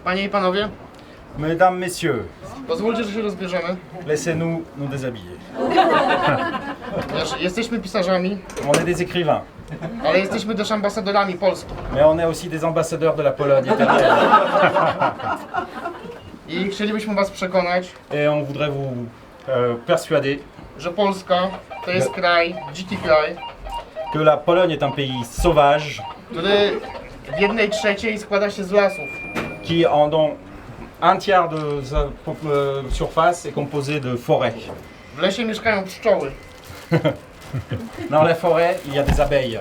Panie i panowie, Mesdames, messieurs, pozwólcie, że się rozbierzemy. laissez-nous nous déshabiller. Ponieważ jesteśmy pisarzami, On est des écrivains, ale jesteśmy też ambasadorami Polski. mais on est aussi des ambassadeurs de la Pologne italienne. I chcielibyśmy was przekonać, Et on voudrait vous persuader że Polska to jest kraj, dziki kraj, que la Pologne est un pays sauvage który w 1/3 składa się z lasów. qui, en dont un tiers de sa surface est composé de forêts. W lesie mieszkają pszczoły. Dans la forêt, il y a des abeilles.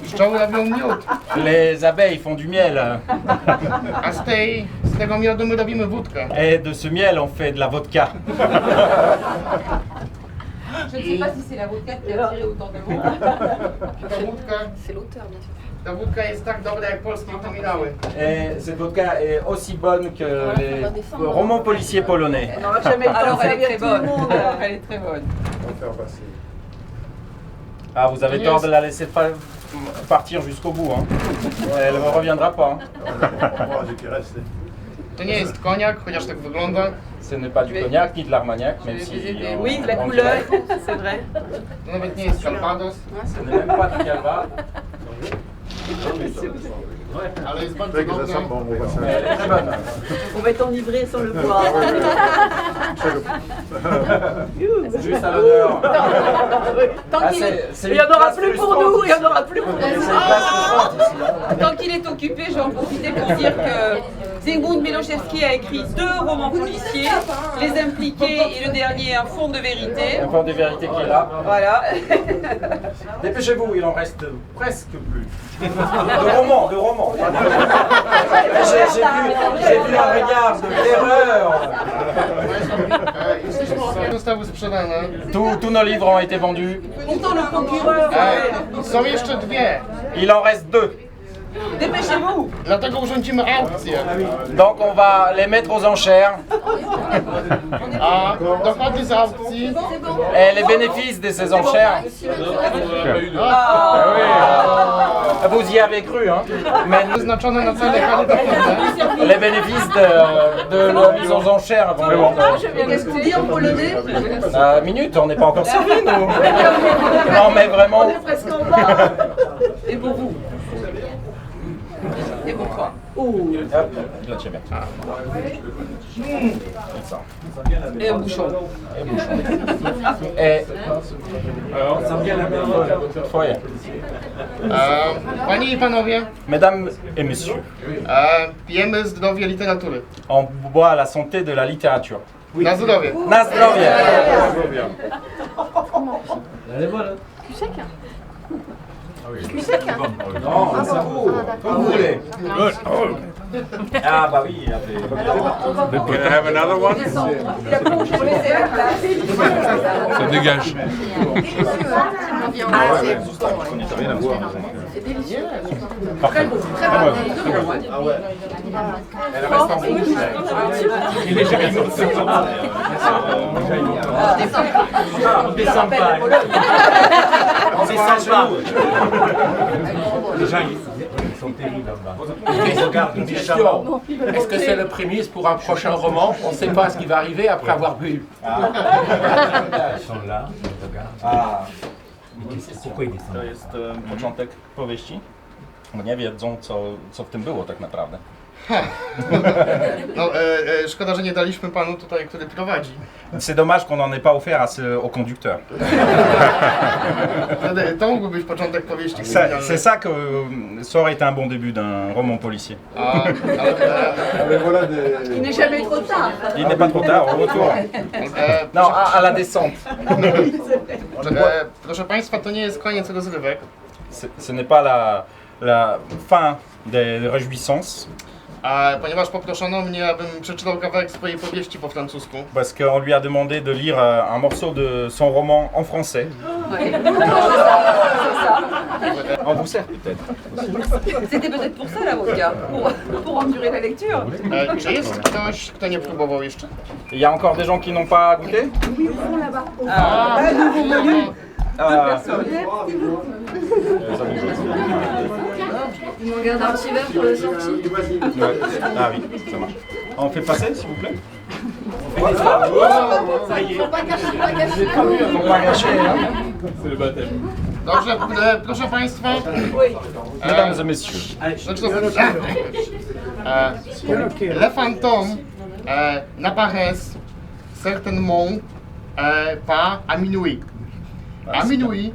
Pszczoły robią miód, Les abeilles font du miel. a z tego miodu my robimy wódkę. Et de ce miel, on fait de la vodka. Je ne sais pas si c'est la vodka qui a attiré autant de monde. Ta wódka, C'est l'auteur, bien sûr. ta wódka jest tak dobra jak polskie kryminały. Et cette vodka est aussi bonne que les romans policiers polonais. On n'aura jamais le temps de servir tout le monde. Elle est très bonne. Ah, vous avez tort de la laisser partir jusqu'au bout. Hein. Elle ne reviendra pas. Hein. To nie jest koniak, chociaż tak wygląda. Ce n'est pas du cognac ni de l'armagnac, même si... Oui, de la on couleur, dirait. c'est vrai. To nawet nie jest Calvados, Ce n'est même pas du calva. ale jest bardzo dobra. Mais elle est très bonne. On va être enivré sans le boire. Juste à l'honneur. Tant Ah, qu'il c'est il n'y en une aura place plus pour frustrante nous, il n'y en ici. aura plus pour C'est une nous. place frustrante ici. Hein. Tant qu'il est occupé, je vais en profiter pour dire que Zygmunt Miloszewski a écrit 2 romans policiers, Les Impliqués et le dernier Un fond de vérité. Un fond de vérité qui est là. Voilà. Dépêchez-vous, il en reste presque plus. De romans, de romans. J'ai vu un regard de terreur. Zostały sprzedane. Tous nos livres ont été vendus. Pourtant, le procureur, Są jeszcze dwie. Il en reste 2. dépêchez-vous. Dlatego urządzimy aukcję. Donc on va les mettre aux enchères. A dochody z aukcji Et les bénéfices de ces enchères, vous y avez cru, hein. Mais wyznaczone na cele charytatywne. les bénéfices de la mise aux enchères vont Qu'est-ce qu'on dit en polonais? minute, on n'est pas encore servi, nous. Non, mais vraiment. On est presque en bas. Et pour vous. Et pour toi. Hop, là, tu bien. Ça. Et un bouchon. Et Twoje. Panie i panowie, Mesdames et messieurs, pijemy zdrowie literatury. on boit la santé de la littérature. Na zdrowie. Na zdrowie! Non, c'est vous, comme vous voulez. Ah bah oui, Can I have another one? Ça dégage. elle reste en bouche. C'est sympa. C'est sympa. Les gens, ils sont terribles en bas. Ils regardent méchamment. Est-ce que c'est le prémisse pour un prochain roman? On ne sait pas ce qui va arriver après avoir bu. Ils sont là, ils regardent. Ah. Pourquoi ils descendent? To jest początek powieści. Bo nie wiedzą, co w tym było tak naprawdę. No, szkoda, że nie daliśmy panu tutaj, który prowadzi. C'est dommage qu'on n'en ait pas offert au conducteur. Wtedy to mógłby być początek powieści C'est kryminalnej. ça que ça aurait été un bon début d'un roman policier. Il n'est jamais trop tard. Il n'est pas trop tard, au retour. Non, à la descente. Proszę państwa, to nie jest koniec rozrywek. Ce n'est pas la fin des réjouissances. Ponieważ poproszono mnie, abym przeczytał kawałek swojej powieści po francusku. Parce qu'on lui a demandé de lire un morceau de son roman en français. On vous sert peut-être. C'était peut-être pour ça la vodka, pour endurer la lecture. Czy jest ktoś, kto nie próbował jeszcze? Il y a encore des gens qui n'ont pas goûté? Deux personnes. Ils m'ont gardé un petit verre pour la sortie. Ouais. Ah oui, ça marche. On fait passer, s'il vous plaît. Faut pas gâcher. Faut pas gâcher, hein. Dobrze, proszę Państwa. Mesdames et messieurs. Les fantômes n'apparaissent certainement pas à minuit. À minuit,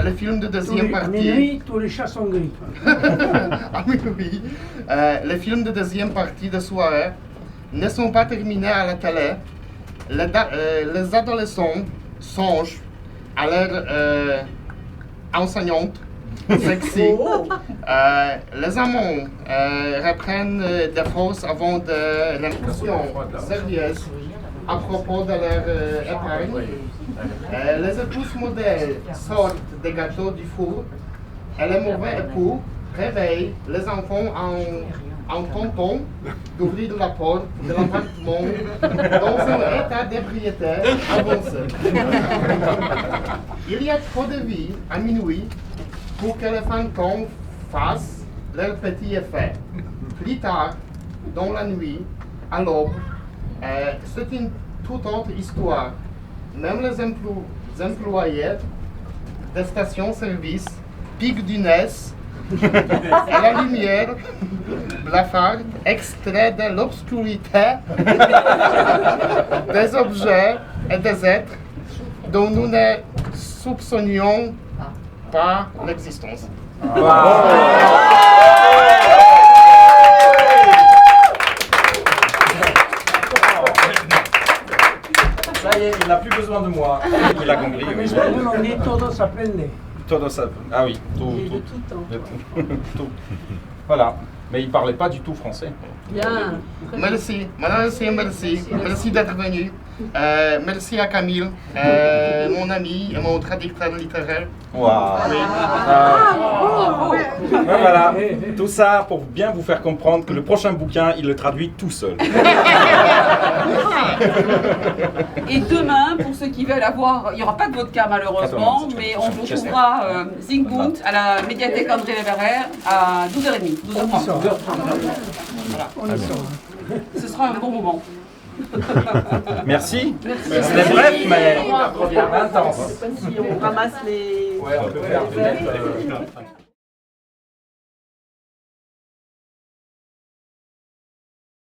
le film de deuxième partie. Minuit, tous les chats sont gris. À minuit, les films de deuxième partie de soirée ne sont pas terminés à la télé. Les adolescents songent à leur enseignante sexy. Les amants reprennent des forces avant de l'impression sérieuse à propos de leur épargne. Les épouses modèles sortent des gâteaux du four et les mauvais époux réveillent les enfants en tentant d'ouvrir la porte de l'appartement dans un état d'ébriété avancé. Il y a trop de vie à minuit pour que les fantômes fassent leur petit effet. Plus tard, dans la nuit, à l'aube, c'est une toute autre histoire. Même les employés des stations-service piquent du nez et la lumière blafarde extrait de l'obscurité des objets et des êtres dont nous ne soupçonnions pas l'existence. Ça y est, il n'a plus besoin de moi. Il a compris, oui. Nous, on dit todos aprende. Todo ça. Ah oui, tout. Tout. Voilà. Mais il ne parlait pas du tout français. Bien. Merci, madame, merci. Merci d'être venu. Merci à Camille, mon ami et mon traducteur littéraire. Waouh. Oui. Ouais, voilà. Tout ça pour bien vous faire comprendre que le prochain bouquin, il le traduit tout seul. Et demain, pour ceux qui veulent avoir, il n'y aura pas de vodka malheureusement, mais on vous trouvera Zingbound à la médiathèque André Leverrer à 12h30. 12h30. Ce sera un bon moment. Merci. C'était bref, mais intense. On ramasse les... Ouais, on peut faire.